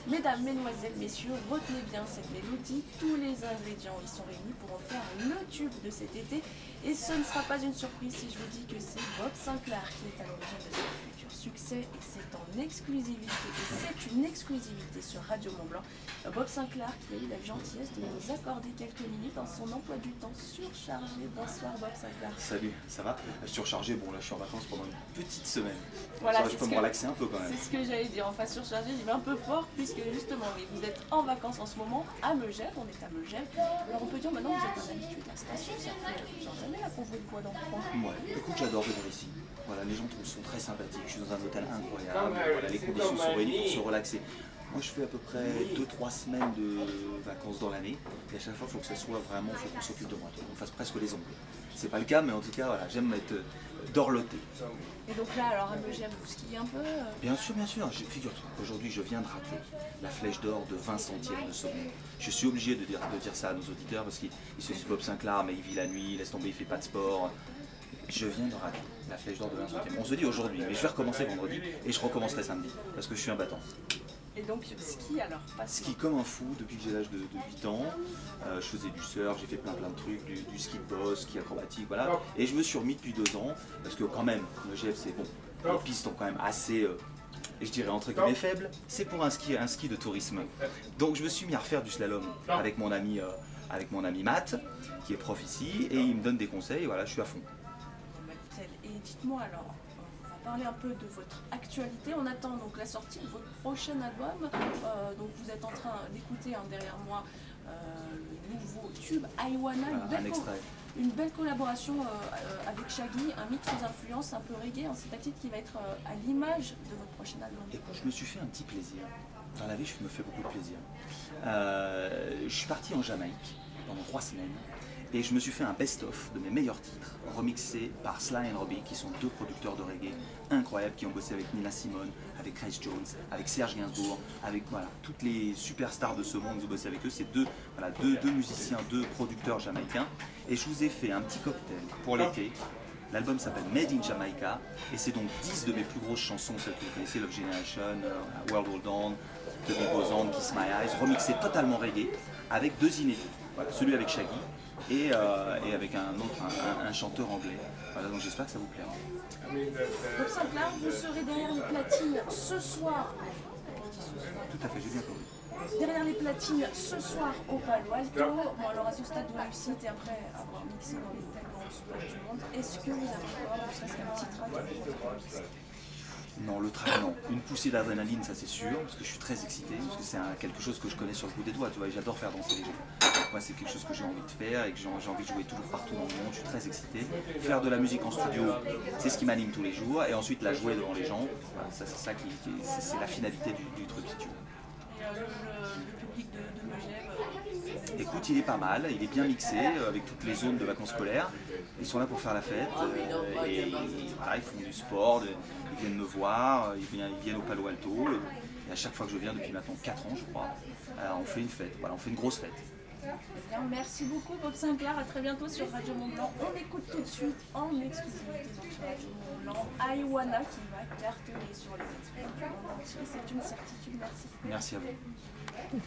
Mesdames, mesdemoiselles, messieurs, retenez bien cette mélodie. Tous les ingrédients y sont réunis pour en faire le tube de cet été. Et ce ne sera pas une surprise si je vous dis que c'est Bob Sinclar qui est à l'origine de ce futur succès. Et c'est en exclusivité, et c'est une exclusivité sur Radio Mont-Blanc. Bob Sinclar qui a eu la gentillesse de nous accorder quelques minutes dans son emploi du temps surchargé. Bonsoir Bob Sinclar. Salut, ça va? Surchargé, bon là je suis en vacances pendant une petite semaine. Voilà, je peux me relaxer un peu quand même. C'est ce que j'allais dire, enfin surchargé, j'y vais un peu fort puisque justement vous êtes en vacances en ce moment à Megève, on est à Megève. Alors on peut dire maintenant que vous êtes un habitué de la station, ça fait plusieurs années là qu'on vous le voit dans le coin. Ouais, écoute, j'adore venir ici. Voilà, les gens sont très sympathiques, je suis dans un hôtel incroyable, voilà, les conditions sont réunies pour se relaxer. Moi je fais à peu près 2-3 semaines de vacances dans l'année et à chaque fois il faut que ça soit vraiment, il faut qu'on s'occupe de moi, qu'on fasse presque les ongles. C'est pas le cas mais en tout cas voilà, j'aime être dorloté. Et donc là alors à Megève vous skiez un peu Bien sûr, figure-toi, aujourd'hui je viens de rater la flèche d'or de 20 centièmes de seconde. Je suis obligé de dire ça à nos auditeurs parce qu'ils se disent Bob Sinclar mais il vit la nuit, laisse tomber, il fait pas de sport. Je viens de rater la flèche d'or de 20 centièmes. On se dit aujourd'hui, mais je vais recommencer vendredi et je recommencerai samedi parce que je suis un battant. Et donc ski alors pas Ski comme un fou depuis que j'ai l'âge de 8 ans. Je faisais du surf, j'ai fait plein de trucs, du ski de boss, ski acrobatique, voilà. Et je me suis remis depuis 2 ans parce que quand même, Megève c'est bon, les pistes sont quand même assez, je dirais entre guillemets faibles. C'est pour un ski de tourisme. Donc je me suis mis à refaire du slalom avec mon ami Matt, qui est prof ici, et il me donne des conseils, et voilà, je suis à fond. Et dites-moi alors, on va parler un peu de votre actualité. On attend donc la sortie de votre prochain album. Donc vous êtes en train d'écouter derrière moi le nouveau tube Aiwana, une belle collaboration avec Shaggy, un mix aux influences un peu reggae. C'est un titre qui va être à l'image de votre prochain album. Écoute, je me suis fait un petit plaisir. Dans la vie, je me fais beaucoup de plaisir. Je suis parti en Jamaïque pendant 3 semaines. Et je me suis fait un best-of de mes meilleurs titres, remixés par Sly and Robbie, qui sont 2 producteurs de reggae incroyables, qui ont bossé avec Nina Simone, avec Grace Jones, avec Serge Gainsbourg, avec voilà, toutes les superstars de ce monde, ils ont bossé avec eux. C'est deux musiciens, 2 producteurs jamaïcains. Et je vous ai fait un petit cocktail pour l'été. L'album s'appelle Made in Jamaica, et c'est donc 10 de mes plus grosses chansons, celles que vous connaissez, Love Generation, World Hold On, The Big Goes On, Kiss My Eyes, remixés totalement reggae, avec 2 inédits. Voilà, celui avec Shaggy, et avec un chanteur anglais. Voilà, donc j'espère que ça vous plaira. Bob Sinclar, vous serez derrière les platines ce soir. Tout à fait, j'ai bien compris. Derrière les platines ce soir au Palo Alto. Bon alors à ce stade de réussite et après avoir mixé dans les plus grands spots du monde, est-ce que vous avez encore, ne serait-ce qu'un petit trac de Non, le track, non. Une poussée d'adrénaline, ça c'est sûr, parce que je suis très excité, parce que c'est quelque chose que je connais sur le bout des doigts, tu vois, et j'adore faire danser les gens. Moi, c'est quelque chose que j'ai envie de faire et que j'ai envie de jouer toujours partout dans le monde, je suis très excité. Faire de la musique en studio, c'est ce qui m'anime tous les jours, et ensuite la jouer devant les gens, voilà, ça c'est ça c'est la finalité du truc, si tu veux. le public de Megève? Écoute, il est pas mal, il est bien mixé avec toutes les zones de vacances scolaires. Ils sont là pour faire la fête, et voilà, ils font du sport, ils viennent me voir, ils viennent au Palo Alto, et à chaque fois que je viens, depuis maintenant 4 ans je crois, on fait une fête, voilà, on fait une grosse fête. Bien, merci beaucoup Bob Sinclar, à très bientôt sur Radio Mont-Blanc. On écoute tout de suite en exclusivité sur Radio Mont-Blanc Aiwana qui va cartonner sur les experts du monde entier, c'est une certitude, merci. Merci à vous.